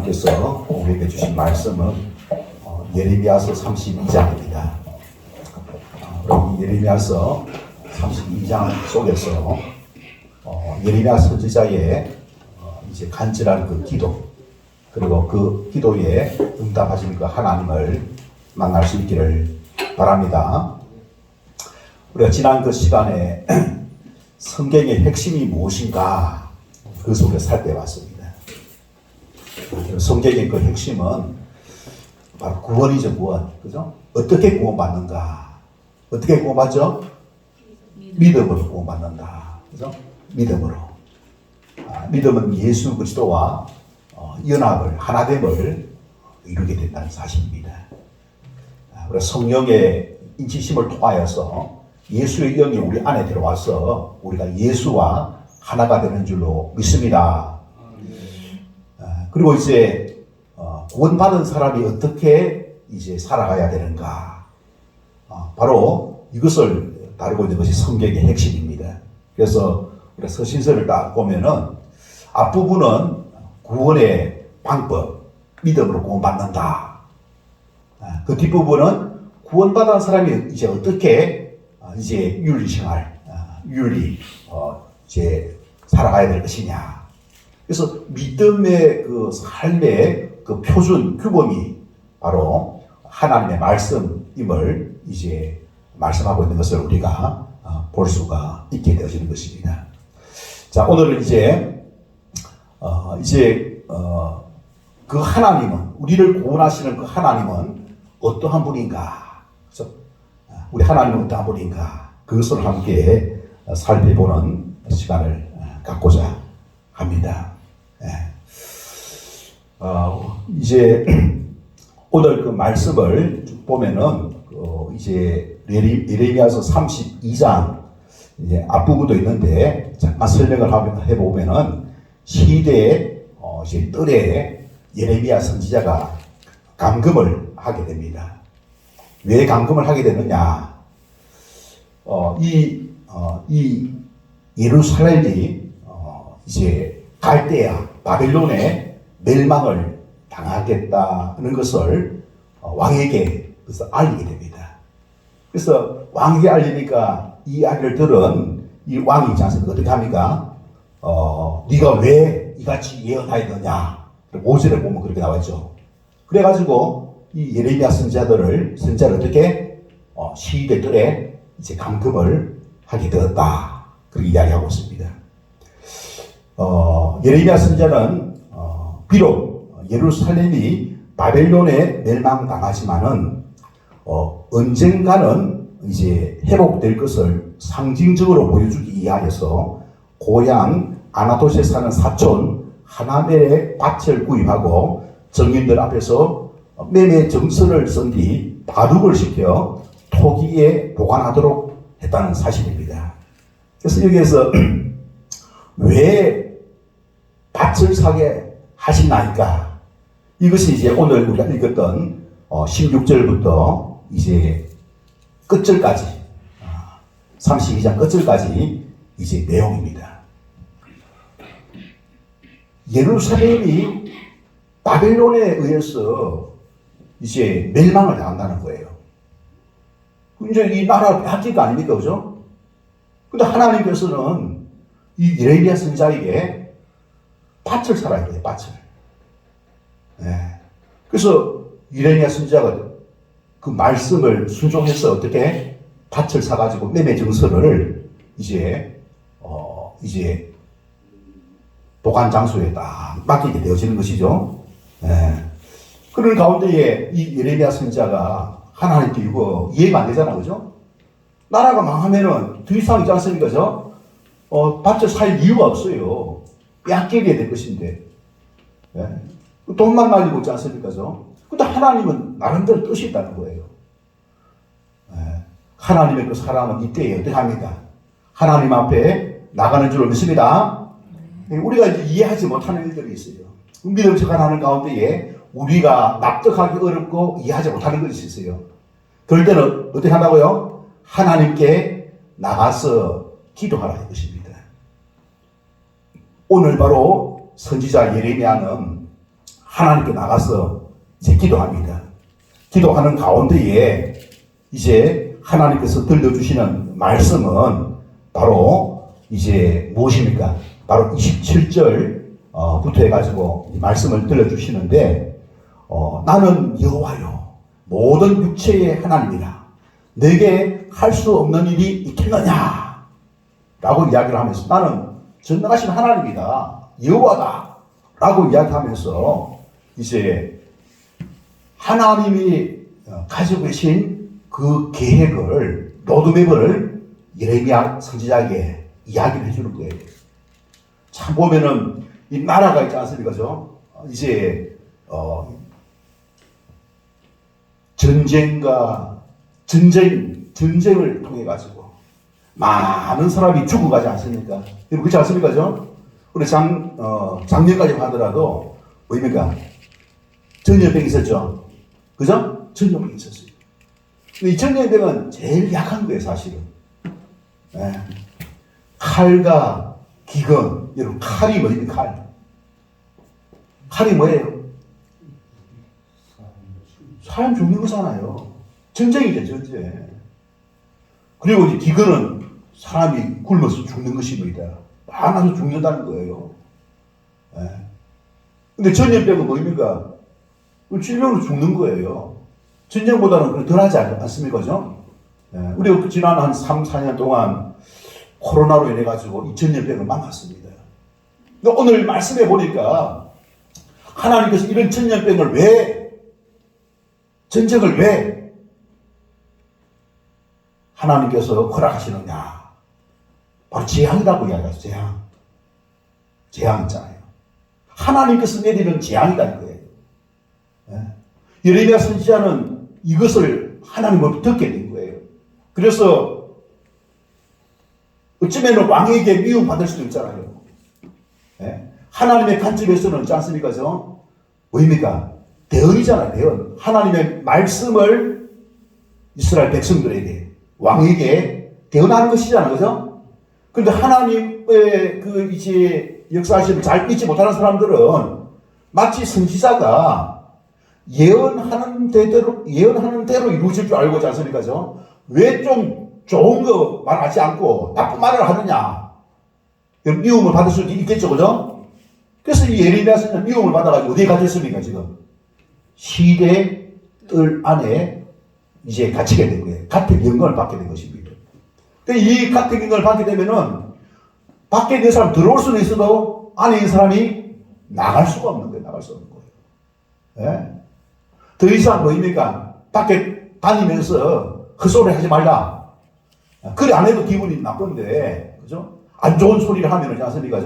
하나님께서 우리에게 주신 말씀은 예레미야서 32장입니다. 이 예레미야서 32장 속에서 예레미야 선지자의 이제 간절한 그 기도, 그리고 그 기도에 응답하신 그 하나님을 만날 수 있기를 바랍니다. 우리가 지난 그 시간에 성경의 핵심이 무엇인가 그 속에 살펴봤습니다. 성경의 그 핵심은 바로 구원이죠, 구원. 그죠? 어떻게 구원받는가? 어떻게 구원받죠? 믿음으로 구원받는다. 그죠? 믿음으로. 믿음은 예수 그리스도와 연합을, 하나됨을 이루게 된다는 사실입니다. 우리가 성령의 인치심을 통하여서 예수의 영이 우리 안에 들어와서 우리가 예수와 하나가 되는 줄로 믿습니다. 그리고 이제 구원받은 사람이 어떻게 이제 살아가야 되는가? 바로 이것을 다루고 있는 것이 성경의 핵심입니다. 그래서 우리 서신서를 딱 보면은 앞부분은 구원의 방법, 믿음으로 구원받는다. 그 뒷부분은 구원받은 사람이 이제 어떻게 이제 윤리생활, 이제 살아가야 될 것이냐. 그래서 믿음의 그 삶의 그 표준, 규범이 바로 하나님의 말씀임을 이제 말씀하고 있는 것을 우리가 볼 수가 있게 되어지는 것입니다. 자, 오늘은 그 하나님은, 우리를 구원하시는 그 하나님은 어떠한 분인가? 그래서 우리 하나님은 어떠한 분인가? 그것을 함께 살펴보는 시간을 갖고자 합니다. 이제 오늘 그 말씀을 쭉 보면은 이제 예레미야서 32장 이제 앞부분도 있는데 잠깐 설명을 해보면은 시대의 이제 뜰에 예레미야 선지자가 감금을 하게 됩니다. 왜 감금을 하게 되느냐? 이 예루살렘이 이제 갈대아 바벨론의 멸망을 당하겠다는 것을 왕에게 그래서 알리게 됩니다. 그래서 왕에게 알리니까 이 이야기를 들은 이 왕이 있지 않습니까? 어떻게 합니까? 네가 왜 이같이 예언하였느냐? 5절에 보면 그렇게 나와있죠. 그래가지고 이 예레미야 선지자를 어떻게 시대 뜰에 이제 감금을 하게 되었다. 그렇게 이야기하고 있습니다. 예레미야 선지자는 비록 예루살렘이 바벨론에 멸망당하지만은 언젠가는 이제 회복될 것을 상징적으로 보여주기 위하여서 고향 아나돗에 사는 사촌 하나멜의 밭을 구입하고 정인들 앞에서 매매 정서를 쓴 뒤 바둑을 시켜 토기에 보관하도록 했다는 사실입니다. 그래서 여기에서 왜 밭을 사게 하시나이까? 이것이 이제 오늘 우리가 읽었던 16절부터 이제 끝절까지 32장 끝절까지 이제 내용입니다. 예루살렘이 바벨론에 의해서 이제 멸망을 당한다는 거예요. 이제 이 나라를 빼앗길 거 아닙니까? 그죠? 근데 하나님께서는 이 예레미야 선지자에게 밭을 사라야 돼요, 밭을. 그래서 예레미야 선지자가 그 말씀을 순종해서 어떻게 밭을 사가지고 매매 증서를 이제 보관 장소에 딱 맡기게 되어지는 것이죠. 그런 가운데에 이 예레미야 선지자가 하나님께 이거 이해가 안 되잖아, 그죠? 나라가 망하면은 더 이상 있지 않습니까, 그죠? 밭을 살 이유가 없어요. 빼앗기게 될 것인데. 돈만 날리고 있지 않습니까, 그죠? 근데 하나님은 나름대로 뜻이 있다는 거예요. 하나님의 그 사람은 이때에 어떻게 합니까? 하나님 앞에 나가는 줄을 믿습니다. 우리가 이제 이해하지 못하는 일들이 있어요. 믿음 생활하는 가운데에 우리가 납득하기 어렵고 이해하지 못하는 것이 있어요. 그럴 때는 어떻게 한다고요? 하나님께 나가서 기도하라 이것입니다. 오늘 바로 선지자 예레미야는 하나님께 나가서 이제 기도합니다. 기도하는 가운데에 이제 하나님께서 들려주시는 말씀은 바로 이제 무엇입니까? 바로 27절부터 해가지고 말씀을 들려주시는데, 나는 여호와요 모든 육체의 하나님이라 내게 할 수 없는 일이 있겠느냐 라고 이야기를 하면서, 나는 전능하신 하나님이다, 여호와다 라고 이야기하면서 이제 하나님이 가지고 계신 그 계획을, 로드맵을 예레미야 선지자에게 이야기를 해주는 거예요. 참 보면은 이 나라가 있지 않습니까? 이제 전쟁을 통해 가지고 많은 사람이 죽어가지 않습니까? 여러분 그렇지 않습니까? 우리 작년까지 하더라도 뭐입니까? 전염병이 있었죠. 그죠? 전염병이 있었어요. 근데 이 전염병은 제일 약한 거예요, 사실은. 네. 칼과 기근. 여러분, 칼이 뭐입니까? 칼. 칼이 뭐예요? 사람 죽는 거잖아요. 전쟁이죠, 전쟁. 그리고 이제 기근은 사람이 굶어서 죽는 것입니다. 많아서 죽는다는 거예요. 네. 근데 전염병은 뭐입니까? 질병으로 죽는 거예요. 전쟁보다는 덜하지 않습니까? 네. 우리가 지난 한 3, 4년 동안 코로나로 인해가지고 이 전염병을 만났습니다. 근데 오늘 말씀해 보니까 하나님께서 이런 전쟁을 왜 하나님께서 허락하시느냐. 바로 재앙이라고 이야기하죠. 재앙 있잖아요. 하나님께서 내리는 재앙이라는 거예요. 예레미야 선지자는 이것을 하나님으로부터 듣게 된 거예요. 그래서 어쩌면 왕에게 미움받을 수도 있잖아요. 하나님의 관점에서는 있지 않습니까? 뭐입니까? 대언이잖아요. 대언. 하나님의 말씀을 이스라엘 백성들에게, 왕에게 대언하는 것이잖아요. 그죠? 그런데 하나님의 이제 역사하심을 잘 믿지 못하는 사람들은 마치 선지자가 예언하는 대로 이루어질 줄 알고 있지 않습니까? 왜 좀 좋은 거 말하지 않고 나쁜 말을 하느냐? 미움을 받을 수도 있겠죠, 그죠? 그래서 이 예레미야 선지자는 미움을 받아가지고 어디에 갇혔습니까, 지금? 시대 뜰 안에 이제 갇히게 된 거예요. 같은 영광을 받게 된 것입니다. 근데 이 같은 영광을 받게 되면은 밖에 있는 사람 들어올 수는 있어도 안에 있는 사람이 나갈 수가 없는 거예요. 나갈 수 없는 거예요. 예? 더 이상 뭐입니까? 밖에 다니면서 헛소리 하지 말라. 그래 안 해도 기분이 나쁜데, 그죠? 안 좋은 소리를 하면 그렇지 않습니까?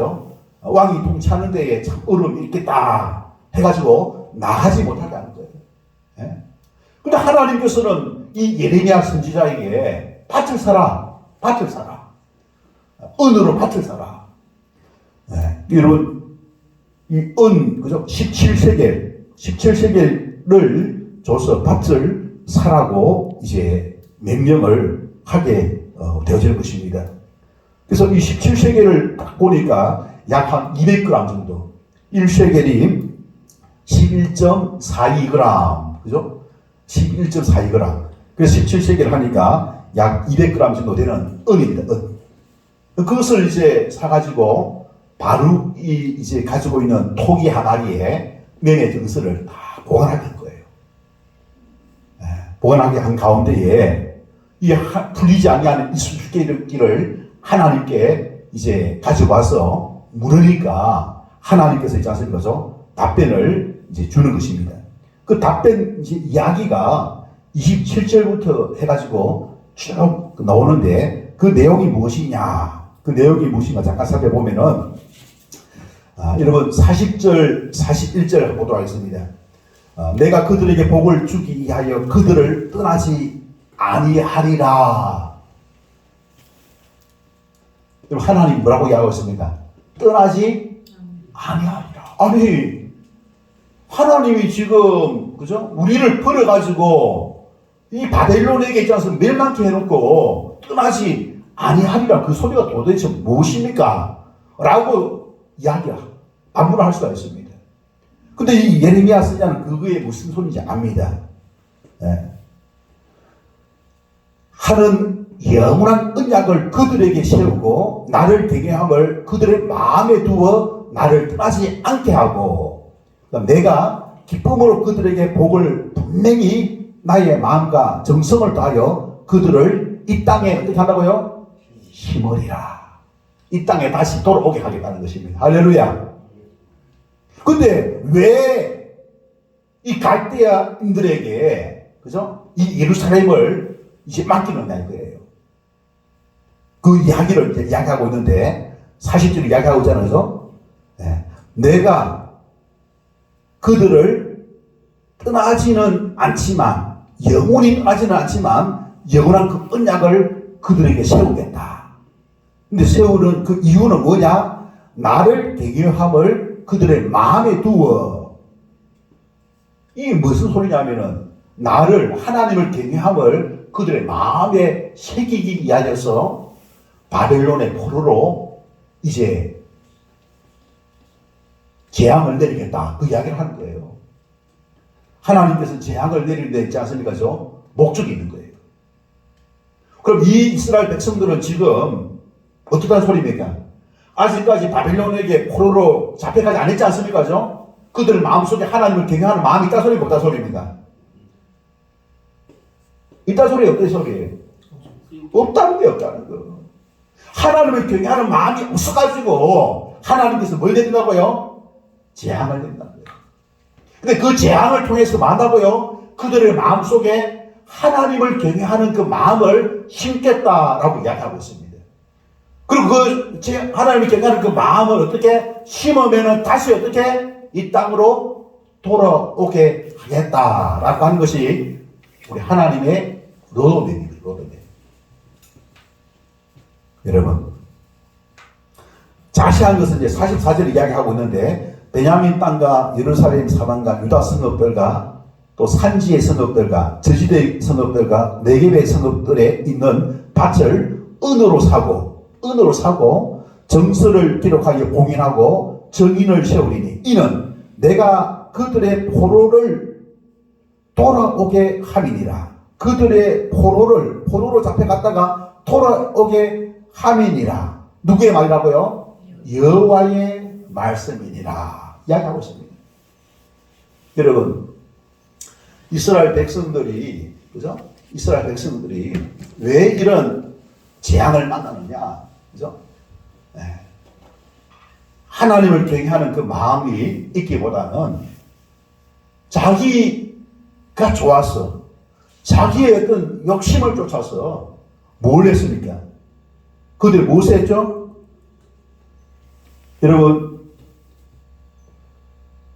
왕이 통치하는 데에 참 어려움이 있겠다 해가지고 나가지 못하게 하는 거예요. 예? 근데 하나님께서는 이 예레미야 선지자에게 밭을 사라. 은으로 밭을 사라. 예. 여러분, 그죠? 17세겔을 줘서 밭을 사라고 이제 명령을 하게 되어질 것입니다. 그래서 이 17세겔을 딱 보니까 약 한 200g 정도. 1세겔이 11.42g. 그죠? 11.42g. 그래서 17세겔 하니까 약 200g 정도 되는 은입니다. 은. 그것을 이제 사가지고 바룩이 이제 가지고 있는 토기 항아리에 명예 정서를 다 보관하게 한 거예요. 보관하게 한 가운데에 이 풀리지 아니하는 이 수수께끼를 하나님께 이제 가지고 와서 물으니까 하나님께서 있지 않습니까? 답변을 이제 주는 것입니다. 그 답변 이제 이야기가 27절부터 해가지고 쭉 나오는데 그 내용이 무엇이냐? 그 내용이 무엇인가 잠깐 살펴보면은 여러분 40절, 41절 보도록 하겠습니다. 내가 그들에게 복을 주기 위하여 그들을 떠나지 아니하리라. 여러분 하나님 뭐라고 이야기하고 있습니까? 떠나지 아니하리라. 아니 하나님이 지금 그죠? 우리를 버려가지고 이 바벨론에게 있지 않습니까? 멸망케 해놓고 떠나지 아니하리라. 그 소리가 도대체 무엇입니까? 라고 이야기를 안무를 할 수가 있습니다. 근데 이 예레미야 선지자는 그거에 무슨 소리인지 압니다. 예. 하는 영원한 언약을 그들에게 세우고 나를 경외함을 그들의 마음에 두어 나를 떠나지 않게 하고, 내가 기쁨으로 그들에게 복을 분명히 나의 마음과 정성을 다하여 그들을 이 땅에 어떻게 한다고요? 심으리라. 이 땅에 다시 돌아오게 하겠다는 것입니다. 할렐루야. 근데 왜 이 갈대아인들에게, 그죠? 이 예루살렘을 이제 맡기느냐 이거예요. 그 이야기를 이제 이야기하고 있는데, 40절을 이야기하고 있잖아요. 그죠? 네. 내가 그들을 떠나지는 않지만, 영원히 떠나지는 않지만, 영원한 그 언약을 그들에게 세우겠다. 근데 세우는 그 이유는 뭐냐? 나를 경외함을 그들의 마음에 두어. 이게 무슨 소리냐면은, 나를, 하나님을 경외함을 그들의 마음에 새기기 위하여서 바벨론의 포로로 이제 재앙을 내리겠다. 그 이야기를 하는 거예요. 하나님께서 재앙을 내리는데 있지 않습니까? 저 목적이 있는 거예요. 그럼 이 이스라엘 백성들은 지금 어떻다는 소리입니까? 아직까지 바벨론에게 포로로 잡혀가지 않았지 않습니까? 저 그들 마음속에 하나님을 경외하는 마음이 있다 소리 없다 소리입니다. 있다 소리 없다 소리예요. 없다는 게 없다는 거. 하나님을 경외하는 마음이 없어가지고 하나님께서 뭘 내린다고요? 재앙을 내린다고요. 근데 그 재앙을 통해서 만나고요, 그들의 마음속에 하나님을 경외하는 그 마음을 심겠다라고 이야기하고 있습니다. 그리고 그 하나님을 경외하는 그 마음을 어떻게 심으면은 다시 어떻게 이 땅으로 돌아오게 하겠다라고 하는 것이 우리 하나님의 로드맵입니다. 로드맵. 여러분, 자세한 것은 이제 44절 이야기하고 있는데, 베냐민 땅과 예루살렘 사방과 유다 성읍들과 또 산지의 성읍들과 저지대의 성읍들과 네겝의 성읍들에 있는 밭을 은으로 사고 정서를 기록하여 공인하고 정인을 세우리니, 이는 내가 그들의 포로를 돌아오게 함이니라. 그들의 포로로 잡혀갔다가 돌아오게 함이니라. 누구의 말이라고요? 여호와의 말씀이니라. 이야기하고 있습니다. 여러분, 이스라엘 백성들이, 그죠? 이스라엘 백성들이 왜 이런 재앙을 만나느냐, 그죠? 네. 하나님을 경외하는 그 마음이 있기보다는 자기가 좋아서, 자기의 어떤 욕심을 쫓아서 뭘 했습니까? 그들이 무엇을 했죠? 여러분,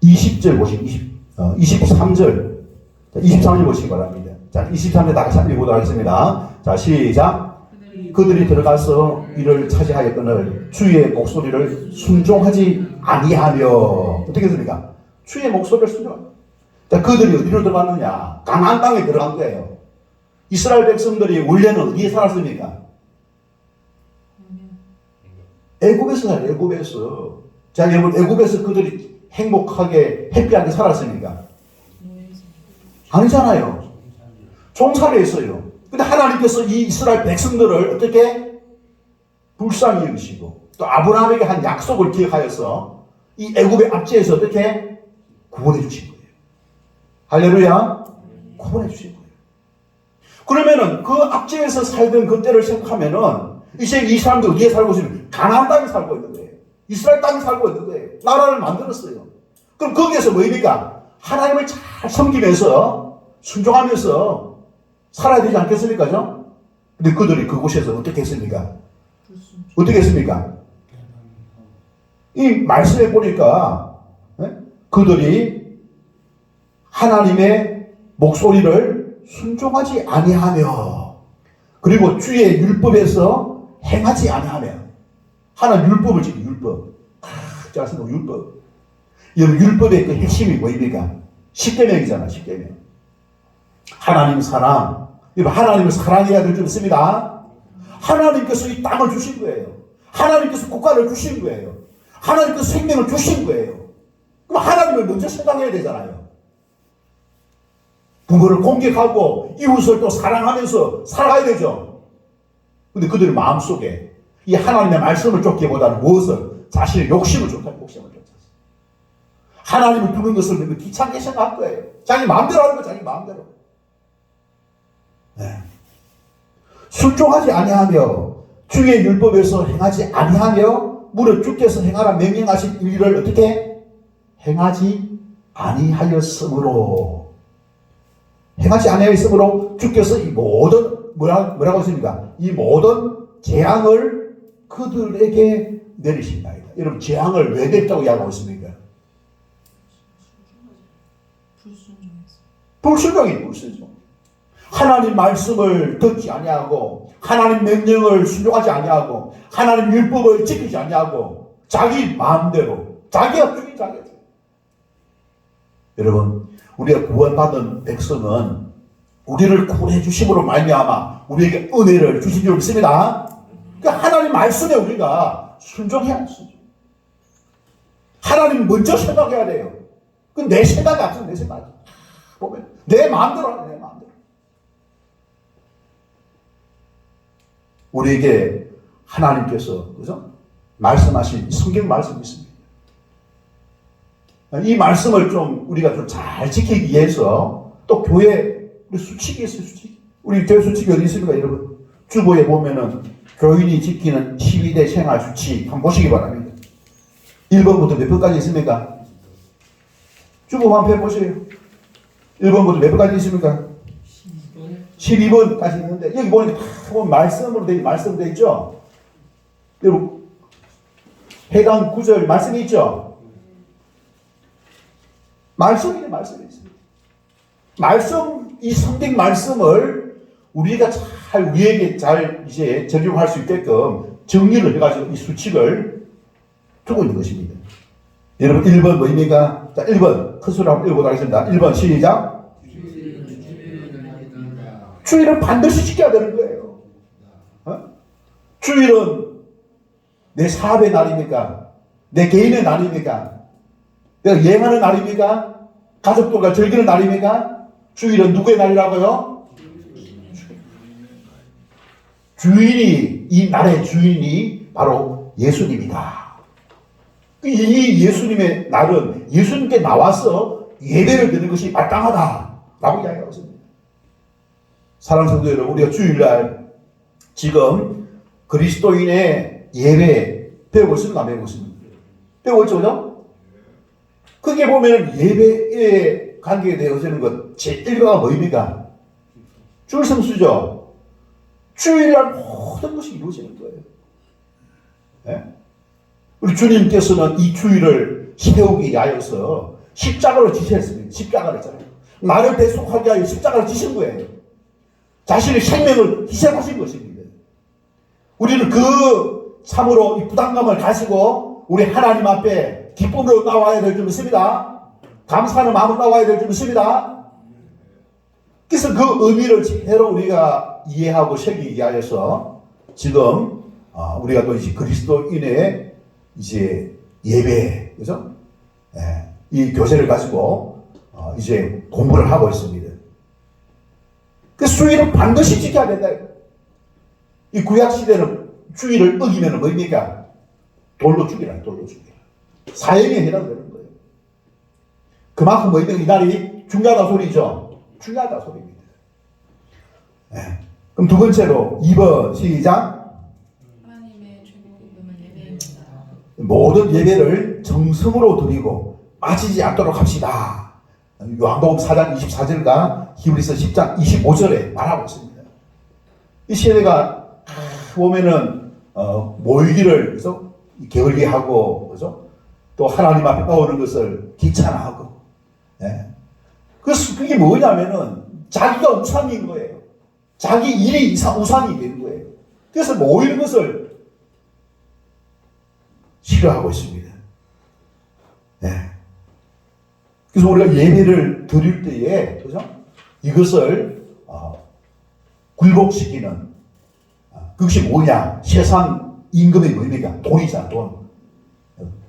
20절 보시고, 23절, 23절 보시기 바랍니다. 자, 23절 다 같이 읽어보도록 하겠습니다. 자, 시작. 그들이 들어가서 이를 차지하였거늘 주의 목소리를 순종하지 아니하며. 어떻게 했습니까? 주의 목소리를 순종하며. 자, 그들이 어디로 들어갔느냐? 가나안 땅에 들어간 거예요. 이스라엘 백성들이 원래는 어디에 살았습니까? 애굽에서 살아요. 애굽에서. 자, 여러분, 애굽에서 그들이 행복하게 해피하게 살았습니까? 아니잖아요. 종살이 했어요. 근데 하나님께서 이 이스라엘 백성들을 어떻게 불쌍히 여기시고 또 아브라함에게 한 약속을 기억하여서 이 애굽의 압제에서 어떻게 구원해 주신 거예요. 할렐루야. 구원해 주신 거예요. 그러면은 그 압제에서 살던 그때를 생각하면은 이제 이 사람들 어디에 살고 있으면 가나안 땅에 살고 있는 거예요. 이스라엘 땅에 살고 있는 거예요. 나라를 만들었어요. 그럼 거기에서 뭐입니까? 하나님을 잘 섬기면서 순종하면서 살아야 되지 않겠습니까? 죠? 근데 그들이 그곳에서 어떻게 했습니까? 어떻게 했습니까? 이 말씀에 보니까 그들이 하나님의 목소리를 순종하지 아니하며, 그리고 주의 율법에서 행하지 아니하며. 하나님 율법을 지금 율법. 자, 율법. 여러분, 율법의 그 핵심이 뭐입니까? 10계명이잖아, 10계명. 하나님 사랑. 여러분, 하나님을 사랑해야 될 줄 믿습니다. 하나님께서 이 땅을 주신 거예요. 하나님께서 국가를 주신 거예요. 하나님께서 생명을 주신 거예요. 그럼 하나님을 먼저 생각해야 되잖아요. 부모를 공격하고 이웃을 또 사랑하면서 살아가야 되죠. 근데 그들의 마음속에 이 하나님의 말씀을 쫓기보다는 무엇을? 자신의 욕심을 쫓았어요. 욕심을 쫓았어요. 하나님을 두는 것을 너무 귀찮게 생각할 거예요. 자기 마음대로 하는 거 자기 마음대로. 네. 순종하지 아니하며 주의 율법에서 행하지 아니하며 무릇 주께서 행하라 명령하신 일을 어떻게? 행하지 아니하였으므로 주께서 이 모든 뭐라고 했습니까? 이 모든 재앙을 그들에게 내리신다이다. 여러분 재앙을 왜 냈다고 이야기하고 있습니까? 불순종. 하나님 말씀을 듣지 아니하고 하나님 명령을 순종하지 아니하고 하나님 율법을 지키지 아니하고 자기 마음대로 자기가 죽인 자기가 죽인. 여러분 우리가 구원받은 백성은 우리를 구원해 주심으로 말미암아 우리에게 은혜를 주신 줄 믿습니다. 그러니까 하나님 말씀에 우리가 순종해야 합니다. 하나님 먼저 생각해야 돼요. 그 내 생각이 아니죠. 내 생각이. 보면 내 마음대로 하는 내 마음대로. 우리에게 하나님께서 그죠? 말씀하신 성경 말씀이 있습니다. 이 말씀을 좀 우리가 좀 잘 지키기 위해서 또 교회 우리 수칙이 있어요. 수칙. 우리 교회 수칙이 어디 있습니까, 여러분? 주보에 보면은 교인이 지키는 12대 생활 수칙 한번 보시기 바랍니다. 1번부터 몇 번까지 있습니까? 주보 한번 펴보세요. 1번부터 몇 번까지 있습니까? 12번까지 있는데 여기 보니까 다 말씀으로 되어 있죠? 여러분 해당 구절 말씀이 있죠? 말씀이 있습니다. 이 성경 말씀을 우리가 잘 우리에게 잘 이제 적용할 수 있게끔 정리를 해가지고 이 수칙을 두고 있는 것입니다. 여러분 1번 뭐입니까? 자 1번 큰 소리 한번 읽어보도록 하겠습니다. 1번 시작. 주일은 반드시 지켜야 되는 거예요. 주일은 내 사업의 날입니까? 내 개인의 날입니까? 내가 여행하는 날입니까? 가족들과 즐기는 날입니까? 주일은 누구의 날이라고요? 주인이 이 날의 주인이 바로 예수님이다. 이 예수님의 날은 예수님께 나와서 예배를 드리는 것이 마땅하다라고 이야기하고 있습니다. 사랑하는 성도 여러분, 우리가 주일날 지금 그리스도인의 예배 배우고 있습니다. 안 배우고 있습니다. 배우고 있죠, 그죠? 그게 보면 예배에 관계에 되어지는 것 제1가가 뭐입니까? 줄성수죠. 주일날 모든 것이 이루어지는 거예요. 네? 우리 주님께서는 이 주일을 세우기 위하여서 십자가를 지셨습니다. 십자가를 했잖아요. 나를 대속하기 위하여 십자가를 지신 거예요. 자신의 생명을 희생하신 것입니다. 우리는 그 참으로 이 부담감을 가지고 우리 하나님 앞에 기쁨으로 나와야 될 줄 믿습니다. 감사하는 마음으로 나와야 될 줄 믿습니다. 그래서 그 의미를 제대로 우리가 이해하고 새기기 위하여서 지금 우리가 또 이제 그리스도인의 이제 예배, 그죠? 예, 이 교재를 가지고 이제 공부를 하고 있습니다. 그 주일은 반드시 지켜야 된다. 이 구약 시대는 주일을 어기면 뭐입니까? 돌로 죽이라, 돌로 죽이라. 사형에 해당되는 거예요. 그만큼 뭐입니까? 이 날이 중요하다 소리죠. 중요하다 소리입니다. 네. 그럼 두 번째로 2번 시작. 하나님의 최고 기쁨은 예배입니다. 모든 예배를 정성으로 드리고 빠지지 않도록 합시다. 요한복음 4장 24절과 히브리서 10장 25절에 말하고 있습니다. 이 시대가 보면은 모이기를 그래서 게을리하고 그죠? 또 하나님 앞에 나오는 것을 귀찮아하고, 예. 그래서 그게 뭐냐면은 자기가 우상인 거예요. 자기 일이 우상이 되는 거예요. 그래서 모이는 것을 싫어하고 있습니다. 예. 그래서 우리가 예배를 드릴 때에 그죠? 이것을 굴복시키는 그것이 뭐냐? 세상 임금이 뭡니까? 돈이잖아, 돈.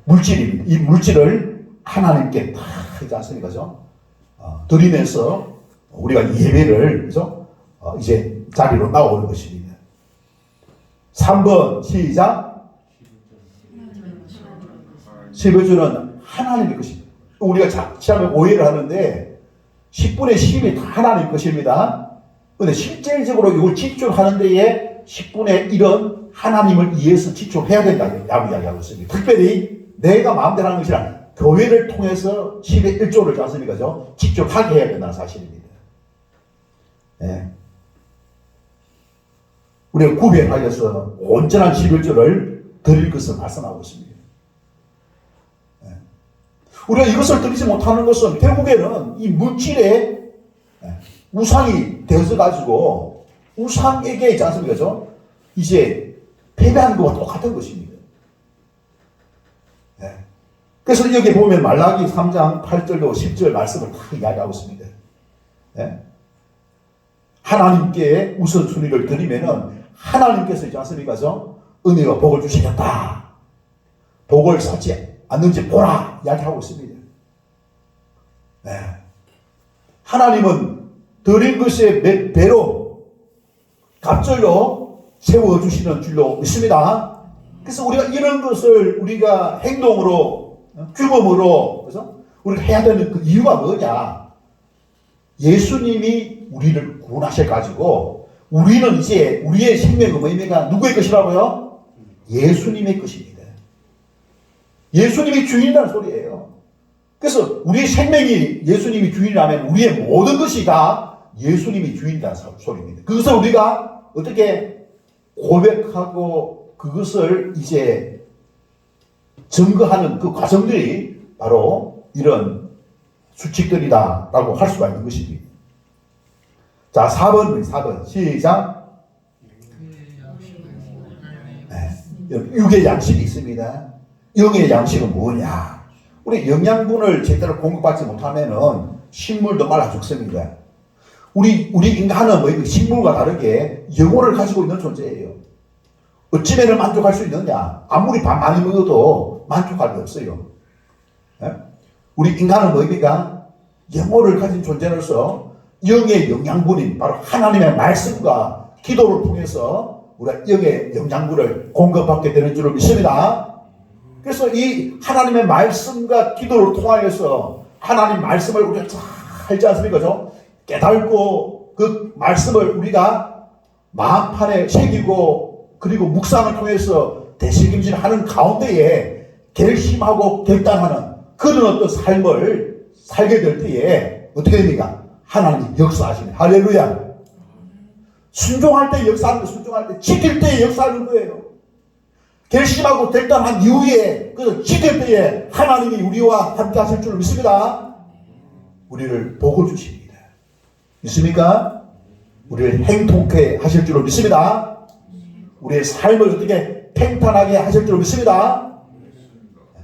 물질입니다. 이 물질을 하나님께 다 하지 않습니까? 그죠? 드리면서 우리가 예배를, 그죠? 이제 자리로 나오는 것입니다. 3번, 시작. 11조는 하나님의 것입니다. 우리가 자칫하면 오해를 하는데 10분의 10이 다 하나님의 것입니다. 근데 실질적으로 이걸 지출하는 데에 10분의 1은 하나님을 위해서 지출해야 된다고 이야기하고 있습니다. 특별히 내가 마음대로 하는 것이 아니라 교회를 통해서 10의 1조를 짰습니까? 지출하게 해야 된다는 사실입니다. 네. 우리가 구별하여서 온전한 11조를 드릴 것을 말씀하고 있습니다. 네. 우리가 이것을 드리지 못하는 것은 결국에는 이 물질에 우상이 되어서 가지고 우상에게 있지 않습니까? 이제 패배하는 것과 똑같은 것입니다. 네. 그래서 여기 보면 말라기 3장 8절로 10절 말씀을 다 이야기하고 있습니다. 네. 하나님께 우선순위를 드리면은 하나님께서 있지 않습니까? 은혜와 복을 주시겠다. 복을 쌓지 않는지 보라. 이야기하고 있습니다. 네. 하나님은 드린 것의 몇 배로 갑절로 세워주시는 줄로 믿습니다. 그래서 우리가 이런 것을 우리가 행동으로, 규범으로, 그래서 우리가 해야 되는 그 이유가 뭐냐? 예수님이 우리를 구원하셔가지고, 우리는 이제 우리의 생명은 뭐입니까? 누구의 것이라고요? 예수님의 것입니다. 예수님이 주인이라는 소리예요. 그래서 우리의 생명이 예수님이 주인이라면 우리의 모든 것이 다 예수님이 주인이라는 소리입니다. 그것을 우리가 어떻게 고백하고 그것을 이제 증거하는 그 과정들이 바로 이런 수칙들이다라고 할 수가 있는 것입니다. 자, 4번 시작. 네. 육의 양식이 있습니다. 영의 양식은 뭐냐? 우리 영양분을 제대로 공급받지 못하면은 식물도 말라 죽습니다. 우리 인간은 뭐 식물과 다르게 영혼을 가지고 있는 존재예요. 어찌면을 만족할 수 있느냐? 아무리 밥 많이 먹어도 만족할 게 없어요. 네? 우리 인간은 뭐입니까? 영혼을 가진 존재로서 영의 영양분인 바로 하나님의 말씀과 기도를 통해서 우리가 영의 영양분을 공급받게 되는 줄을 믿습니다. 그래서 이 하나님의 말씀과 기도를 통하여서 하나님 말씀을 우리가 잘 알지 않습니까? 깨닫고 그 말씀을 우리가 마음판에 새기고 그리고 묵상을 통해서 되새김질하는 가운데에 결심하고 결단하는 그런 어떤 삶을 살게 될 때에 어떻게 됩니까? 하나님이 역사하시네. 할렐루야. 순종할 때 역사하는 거, 순종할 때 지킬 때 역사하는 거예요. 결심하고 결단한 이후에 그 지킬 때에 하나님이 우리와 함께 하실 줄 믿습니다. 우리를 복을 주십니다. 믿습니까? 우리를 행복해 하실 줄 믿습니다. 우리의 삶을 어떻게 평탄하게 하실 줄 믿습니다.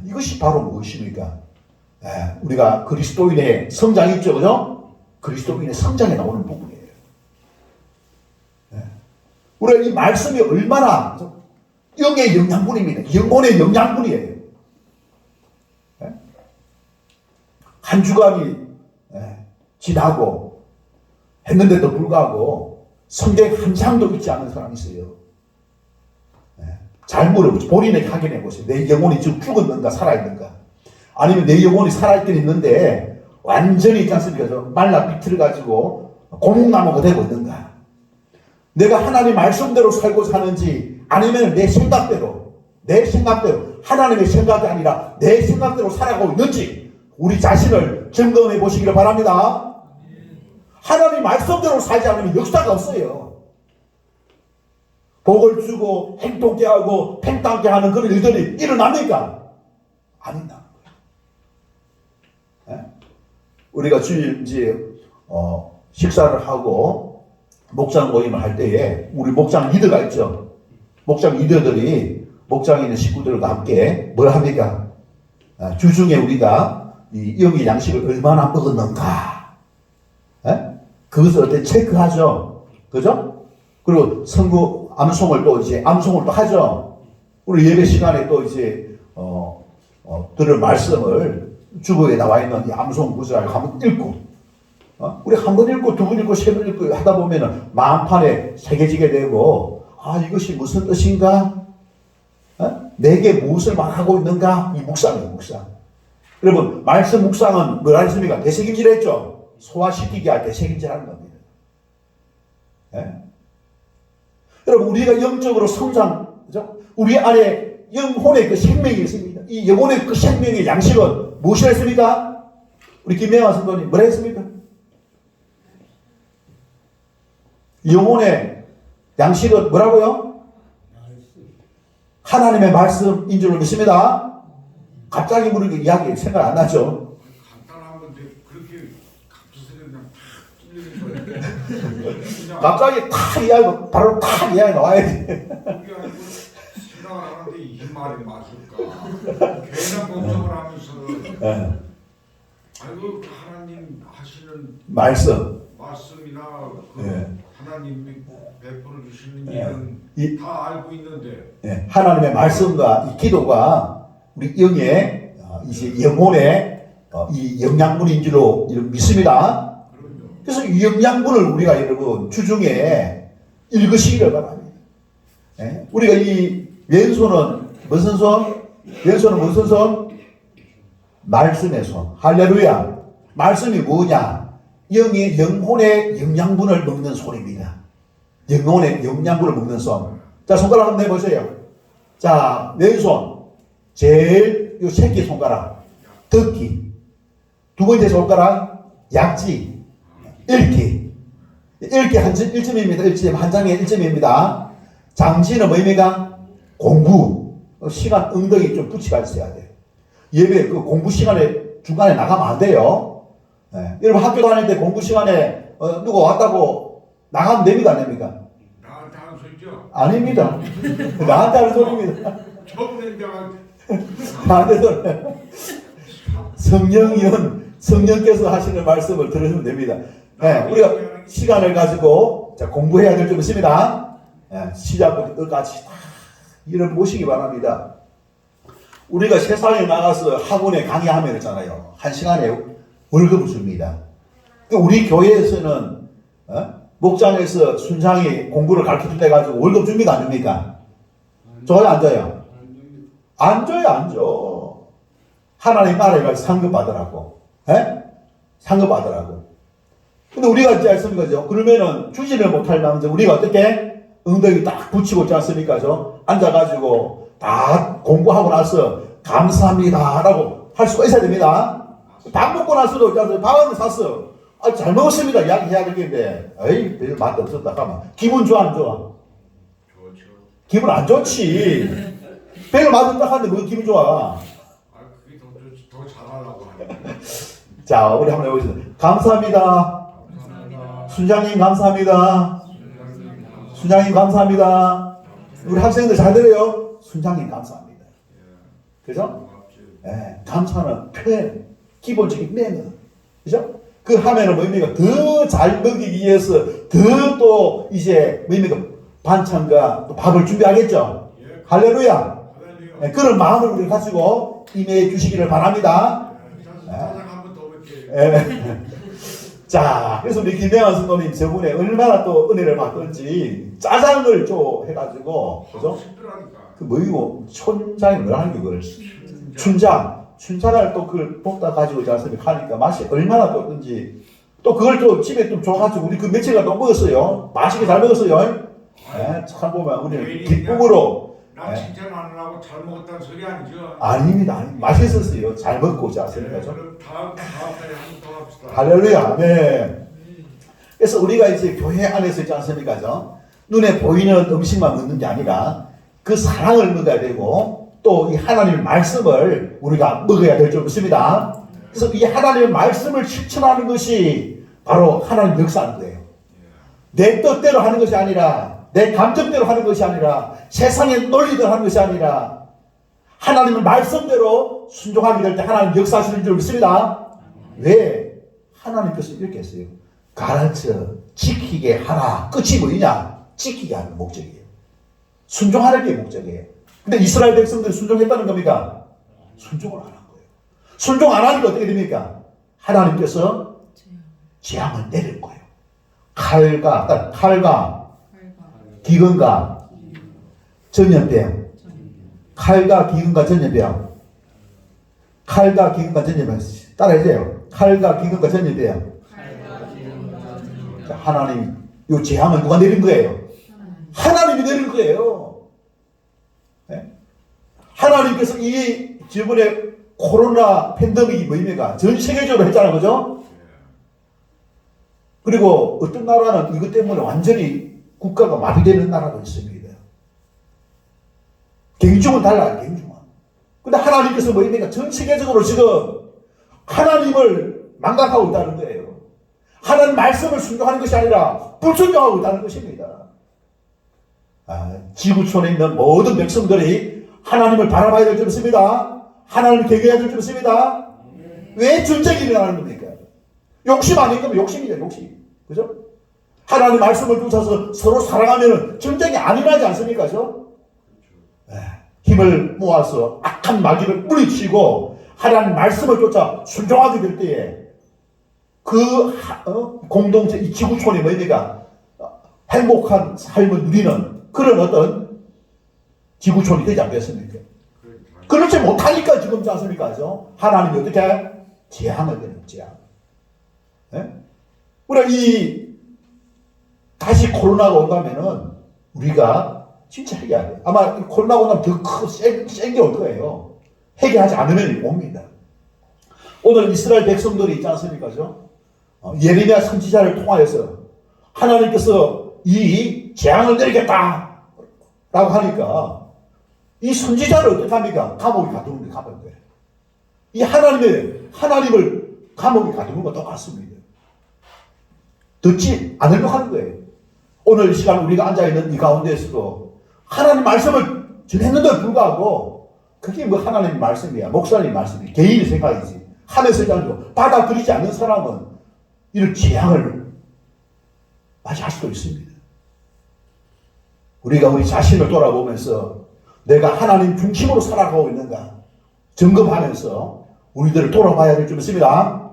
이것이 바로 무엇입니까? 우리가 그리스도인의 성장이 있죠, 그죠? 그리스도인의 성장에 나오는 부분이에요. 우리가 이 말씀이 얼마나 영의 영양분입니다. 영혼의 영양분이에요. 한 주간이 지나고 했는데도 불구하고 성경 한 장도 읽지 않는 사람이 있어요. 잘 물어보죠. 본인에게 확인해 보세요. 내 영혼이 지금 죽었는가 살아있는가. 아니면 내 영혼이 살아있긴 있는데 완전히 있지 않습니까? 말라 비틀어가지고 고목나무가 되고 있는가. 내가 하나님 말씀대로 살고 사는지 아니면 내 생각대로 하나님의 생각이 아니라 내 생각대로 살아가고 있는지 우리 자신을 점검해 보시기를 바랍니다. 하나님 말씀대로 살지 않으면 역사가 없어요. 복을 주고 행복게 하고 팽탕게 하는 그런 일들이 일어납니까? 아니다. 우리가 주일 이제 식사를 하고 목장 모임을 할 때에 우리 목장 리더가 있죠. 목장 리더들이 목장에 있는 식구들과 함께 뭘 합니까? 주중에 우리가 이 영의 양식을 얼마나 먹었는가? 그것을 어떻게 체크하죠. 그죠? 그리고 성구 암송을 또 하죠. 우리 예배 시간에 또 이제 들을 말씀을 주거에 나와 있는 이 암송 구절을 한번 읽고, 우리 한 번 읽고 두 번 읽고 세 번 읽고 하다 보면은 마음판에 새겨지게 되고, 아, 이것이 무슨 뜻인가? 내게 무엇을 말하고 있는가? 이 묵상이에요, 묵상. 여러분, 말씀 묵상은 뭐라 했습니까? 되새김질 했죠? 소화시키기 할 되새김질 하는 겁니다. 예? 여러분, 우리가 영적으로 성장, 그죠? 우리 안에 영혼의 그 생명이 있습니다. 이 영혼의 그 생명의 양식은 무엇이라 했습니까? 우리 김명환 선생님이 뭐라 했습니까? 영혼의 양식은 뭐라고요? 하나님의 말씀인 줄 믿습니다. 갑자기 물으니까 이야기 생각 안 나죠? 간단한 건데 그렇게 갑자기 그냥 탁 뚫리는 거예요. 갑자기 탁 이야기, 바로 탁 이야기 나와야지. 그게 아니고 생각을 하는데 이 말이 맞을까? 괜한 걱정을 하면서 예. 아이고 하나님 하시는 말씀이나 그 예. 하나님이 베풀어 주시는 예. 일은 다 알고 있는데 예. 하나님의 말씀과 이 기도가 우리 영의 이제 영혼의 이 영양분인 줄로 믿습니다. 그럼요. 그래서 이 영양분을 우리가 여러분 주중에 읽으시기를 바랍니다. 예? 우리가 이 왼손은 무슨 손? 왼손은 무슨 손? 말씀의 손. 할렐루야. 말씀이 뭐냐? 영혼의 영양분을 먹는 손입니다. 영혼의 영양분을 먹는 손. 자, 손가락 한번 내보세요. 자, 왼손. 제일 요 새끼 손가락. 덕기. 두 번째 손가락. 약지. 읽기. 읽기 한 1점입니다. 1점. 한 장에 1점입니다. 장지는 뭐입니까? 공부. 시간 엉덩이 좀 붙이가 있어야 돼요. 예배 그 공부 시간에 중간에 나가면 안 돼요. 네. 여러분 학교 다닐 때 공부 시간에 누가 왔다고 나가면 됩니까? 안 됩니까? 나한테 하는 소리죠? 아닙니다. 나한테 하는 소리입니다. 저번에 내가 나한테 성령께서 하시는 말씀을 들으시면 됩니다. 네, 우리가 시간을 가지고 자, 공부해야 될 점 있습니다. 네, 시작부터 끝까지 다 읽어보시기 바랍니다. 우리가 세상에 나가서 학원에 강의하면 있잖아요. 한 시간에 월급을 줍니다. 우리 교회에서는 목장에서 순장이 공부를 가르쳐줄 때 가지고 월급 줍니까? 안 줍니까? 줘요? 안 줘요? 안 줘요? 안 줘. 하나님 나라에 가서 상급 받으라고. 상급 받으라고. 근데 우리가 있지 않습니까? 그러면은 주지를 못할 남자 우리가 어떻게? 엉덩이 딱 붙이고 있지 않습니까? 앉아가지고 다 공부하고 나서 감사합니다 라고 할 수가 있어야 됩니다. 밥 먹고 나서도 밥을 샀어. 잘 먹었습니다. 이야기해야 되겠는데 에이 별 맛도 없었다 하면 기분 좋아 안 좋아? 좋죠. 기분 안 좋지. 별 맛없다 하는데 뭐 기분 좋아? 그게 더 잘하려고 하는. 자 우리 한번 해보겠습니다. 감사합니다. 감사합니다. 순장님 감사합니다. 순장님 감사합니다. 우리 학생들 잘 들어요? 순장님 감사합니다. 그죠? 예, 감사는 표현, 기본적인 매너. 그죠? 그 하면은 뭡니까? 더 잘 먹이기 위해서 더 또 이제 뭡니까? 반찬과 또 밥을 준비하겠죠? 할렐루야. 예, 그런 마음을 우리 가지고 임해 주시기를 바랍니다. 짜장 한번 더 볼게요. 예. 자, 그래서 우리 김대환 선생님 저번에 얼마나 또 은혜를 받던지 짜장을 좀 해가지고, 그죠? 힘들하니까. 그 뭐이고 촌장이 뭐라 하는 게 그걸 춘장을 또 그걸 볶다 가지고 이제 하니까 맛이 얼마나 또 어떤지 또 그걸 또 집에 좀 줘가지고 우리 그 며칠간 또 먹었어요. 맛있게 잘 먹었어요. 예, 참 보면 우리는 기쁨으로. 나 칭찬 안 하고 잘 먹었다는 소리 아니죠? 아닙니다. 맛있었어요. 잘 먹고 오지 않습니까? 그럼 다음 달에 한 번 더 합시다. 할렐루야. 네. 그래서 우리가 이제 교회 안에서 있지 않습니까? 눈에 보이는 음식만 먹는 게 아니라 그 사랑을 먹어야 되고 또 이 하나님의 말씀을 우리가 먹어야 될 줄 믿습니다. 그래서 이 하나님의 말씀을 실천하는 것이 바로 하나님 역사하는 거예요. 내 뜻대로 하는 것이 아니라 내 감정대로 하는 것이 아니라 세상의 논리대로 하는 것이 아니라 하나님의 말씀대로 순종하게 될 때 하나님 역사하시는 줄 믿습니다. 왜? 하나님께서 이렇게 했어요. 가르쳐 지키게 하라. 끝이 뭐냐? 지키게 하는 목적이에요. 순종하는 게 목적이에요. 근데 이스라엘 백성들이 순종했다는 겁니까? 순종을 안 한 거예요. 순종 안 하니까 어떻게 됩니까? 하나님께서 재앙을 내릴 거예요. 칼과 기근과 전염병. 칼과 기근과 전염병. 칼과 기근과 전염병. 따라해주세요. 칼과 기근과 전염병. 자, 하나님, 이 재앙을 누가 내린 거예요? 하나님이 내린 거예요. 네? 하나님께서 이 저번에 코로나 팬데믹이 뭐입니까? 전 세계적으로 했잖아요. 그죠? 그리고 어떤 나라는 이것 때문에 완전히 국가가 마비되는 나라도 있습니다. 경중은 달라요. 경중은. 근데 하나님께서 뭐입니까? 전 세계적으로 지금 하나님을 망각하고 있다는 거예요. 하나님 말씀을 순종하는 것이 아니라 불순종하고 있다는 것입니다. 지구촌에 있는 모든 백성들이 하나님을 바라봐야 될 줄 믿습니다. 하나님을 경외해야 될 줄 믿습니다. 왜 전쟁이 일어나는 겁니까? 욕심 아닌가? 욕심이죠, 욕심. 그죠? 하나님 말씀을 쫓아서 서로 사랑하면 전쟁이 안 일어나지 않습니까? 그죠? 힘을 모아서 악한 마귀를 뿌리치고 하나님 말씀을 쫓아 순종하게 될 때에 그 공동체, 이 지구촌이 뭐입니까? 행복한 삶을 누리는 그런 어떤 지구촌이 되지 않겠습니까? 그렇지 못하니까 지금 지 않습니까? 그죠? 하나님이 어떻게? 재앙을 내는 재앙. 우리가 다시 코로나가 온다면은 우리가 진짜 해결해야 돼요. 아마 코로나가 온다면 더 크고 센 게 올 거예요. 해결하지 않으면 옵니다. 오늘 이스라엘 백성들이 있지 않습니까? 그죠? 예레미야 선지자를 통하여서 하나님께서 이 재앙을 내리겠다 라고 하니까 이 선지자를 어떻게 합니까? 감옥에 가두는 게 감옥에. 이 하나님을 감옥에 가두는 거 똑같습니다. 듣지 않으려고 하는 거예요. 오늘 이 시간 우리가 앉아있는 이 가운데에서도 하나님 말씀을 전했는데도 불구하고 그게 뭐 하나님 말씀이야. 목사님 말씀이 개인의 생각이지. 하늘에서 받아들이지 않는 사람은 이런 재앙을 맞이할 수도 있습니다. 우리가 우리 자신을 돌아보면서 내가 하나님 중심으로 살아가고 있는가 점검하면서 우리들을 돌아봐야 될 줄 믿습니다.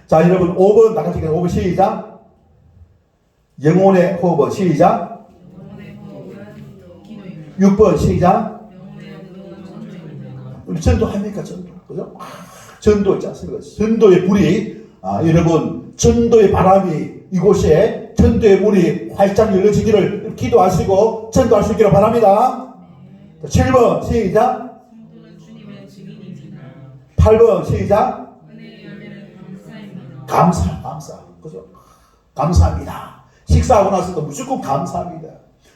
자, 여러분 5번 나같이 5번 시작. 영혼의 호흡 시작. 6번 시작. 우리 전도합니까? 전도. 그죠? 전도 있지 않습니까? 전도의 불이, 여러분, 전도의 바람이 이곳에 전도의 문이 활짝 열려지기를 기도하시고 전도할 수 있기를 바랍니다. 7번 시작. 8번 시작. 감사. 그죠? 감사합니다. 식사하고 나서도 무조건 감사합니다.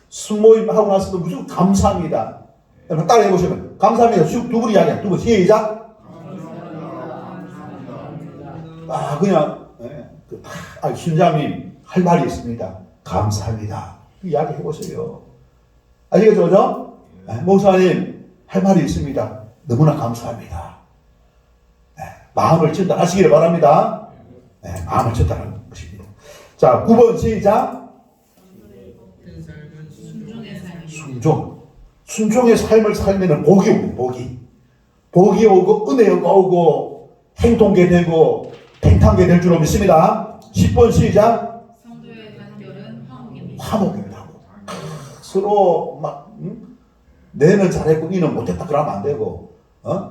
술모임 하고 나서도 무조건 감사합니다. 여러분 따라해 보시면 감사합니다. 두 분 이야기야. 두 분 시작. 그냥 신장님 할 말이 있습니다. 감사합니다. 이야기 해보세요. 아시겠죠? 그죠? 목사님 할 말이 있습니다. 너무나 감사합니다. 마음을 전달하시기를 바랍니다. 마음을 전달하는 것입니다. 자, 9번 시작. 순종의 삶을 살면 복이 오고 복이 오고 은혜가 오고 행동게 되고 팽탕게 될 줄로 믿습니다. 10번 시작. 성도의 단결은 화목입니다. 화목입니다. 서로 내는 잘했고 이는 못했다 그러면 안 되고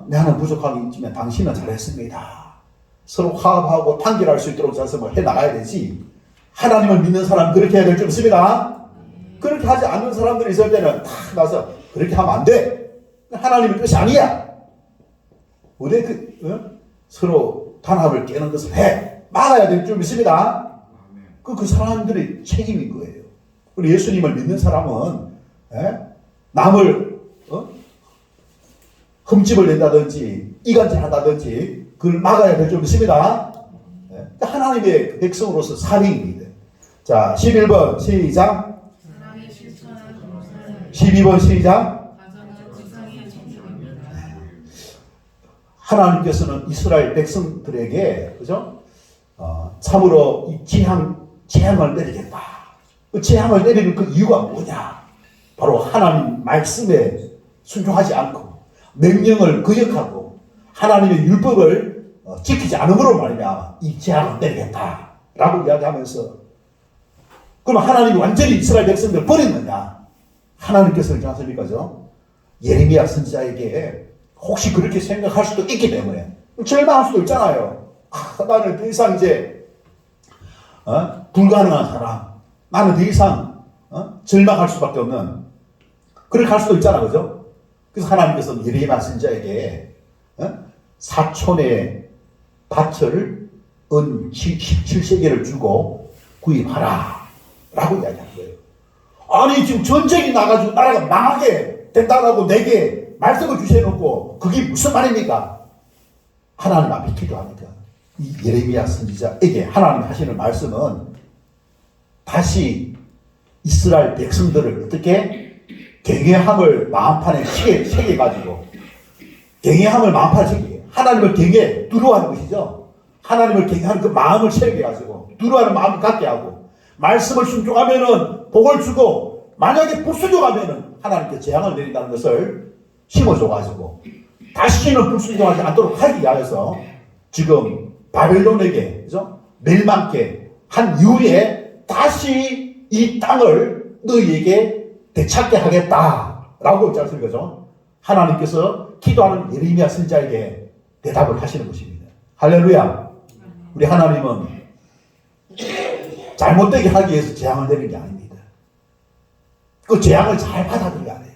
나는 부족함이 있지만 당신은 잘했습니다. 서로 화합하고 단결할 수 있도록 자서 해나가야 되지. 하나님을 믿는 사람 그렇게 해야 될 줄 믿습니다. 그렇게 하지 않는 사람들이 있을 때는 탁 나서 그렇게 하면 안 돼. 하나님의 뜻이 아니야. 왜 서로 단합을 깨는 것을 해. 막아야 될 줄 믿습니다. 그 사람들의 책임인 거예요. 우리 예수님을 믿는 사람은 남을 흠집을 낸다든지 이간질 한다든지 그걸 막아야 될 줄 믿습니다. 하나님의 백성으로서 사명입니다. 자, 11번 시작. 12번 시작. 하나님께서는 이스라엘 백성들에게 그죠? 참으로 이 재앙을 내리겠다. 그 재앙을 내리는 그 이유가 뭐냐? 바로 하나님 말씀에 순종하지 않고 명령을 거역하고 하나님의 율법을 지키지 않음으로 말미암아 이 재앙을 때리겠다라고 이야기하면서, 그럼 하나님이 완전히 이스라엘 백성들을 버렸느냐? 하나님께서 그렇지 않습니까? 예레미야 선지자에게 혹시 그렇게 생각할 수도 있기 때문에 절망할 수도 있잖아요. 나는 더 이상 이제 불가능한 사람, 나는 더 이상 절망할 수밖에 없는, 그렇게 할 수도 있잖아, 그죠? 그래서 하나님께서 예레미야 선지자에게 사촌의 밭을 은 17세계를 주고 구입하라 라고 이야기한 거예요. 아니 지금 전쟁이 나가지고 나라가 망하게 된다라고 내게 말씀을 주셔놓고 그게 무슨 말입니까? 하나님 앞에 기도하니까 이 예레미야 선지자에게 하나님 하시는 말씀은 다시 이스라엘 백성들을 어떻게 경외함을 마음판에 새겨가지고, 경외함을 마음판에 새기게, 하나님을 두려워하는 것이죠. 하나님을 경외하는 그 마음을 새겨가지고 두려워하는 마음을 갖게 하고, 말씀을 순종하면은 복을 주고, 만약에 불순종하면은 하나님께 재앙을 내린다는 것을 심어줘가지고 다시는 불순종하지 않도록 하기 위하여서 지금 바벨론에게, 그죠? 멸망케 한 이후에 다시 이 땅을 너희에게 되찾게 하겠다라고 있지 않습니까? 그죠? 하나님께서 기도하는 예레미야 선지자에게 대답을 하시는 것입니다. 할렐루야. 우리 하나님은 잘못되게 하기 위해서 재앙을 내리는 게 아닙니다. 그 재앙을 잘 받아들여야 돼요.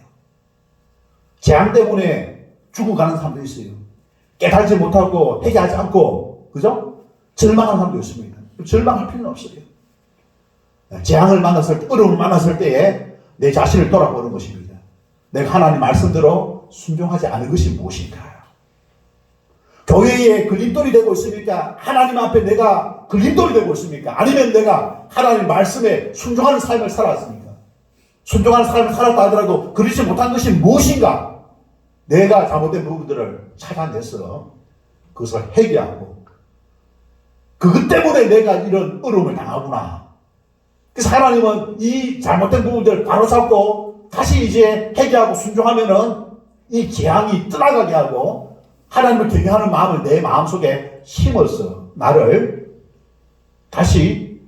재앙 때문에 죽어가는 사람도 있어요. 깨달지 못하고 회개하지 않고, 그죠? 절망하는 사람도 있습니다. 절망할 필요는 없어요. 재앙을 만났을 때, 어려움을 만났을 때에 내 자신을 돌아보는 것입니다. 내가 하나님 말씀대로 순종하지 않은 것이 무엇인가? 교회에 걸림돌이 되고 있습니까? 하나님 앞에 내가 걸림돌이 되고 있습니까? 아니면 내가 하나님 말씀에 순종하는 삶을 살았습니까? 순종하는 삶을 살았다 하더라도 그렇지 못한 것이 무엇인가? 내가 잘못된 부분들을 찾아내서 그것을 해결하고, 그것 때문에 내가 이런 어려움을 당하구나. 그래서 하나님은 이 잘못된 부분들을 바로잡고 다시 이제 해결하고 순종하면은 이 재앙이 떠나가게 하고, 하나님을 경외하는 마음을 내 마음속에 심어서 나를 다시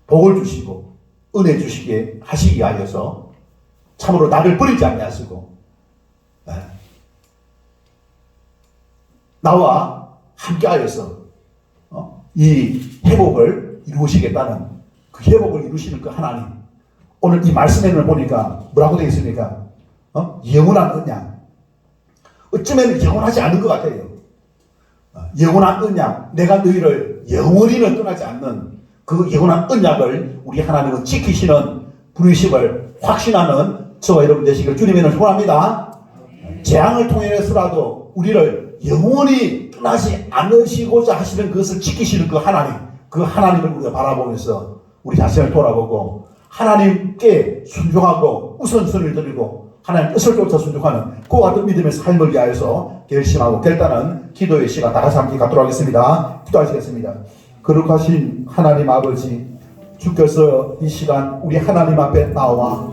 복을 주시고 은혜 주시게 하시기 위하여서 참으로 나를 버리지 않게 하시고 나와 함께하여서 이 회복을 이루시겠다는, 그 회복을 이루시는 그 하나님, 오늘 이 말씀에는 보니까 뭐라고 되어 있습니까? 영원한 언약. 어쩌면 영원하지 않은 것 같아요. 영원한 언약, 내가 너희를 영원히는 떠나지 않는 그 영원한 언약을 우리 하나님은 지키시는 부르심을 확신하는 저와 여러분 되시길 주님의 이름으로 축원합니다. 재앙을 통해서라도 우리를 영원히 떠나지 않으시고자 하시는 그것을 지키시는 그 하나님을 우리가 바라보면서 우리 자신을 돌아보고 하나님께 순종하고 우선순위를 드리고 하나님 뜻을 쫓아 순종하는 그와 같은 믿음의 삶을 위하여서 결심하고 결단하는 기도의 시간 다 같이 함께 갖도록 하겠습니다. 기도하시겠습니다. 거룩하신 하나님 아버지, 주께서 이 시간 우리 하나님 앞에 나와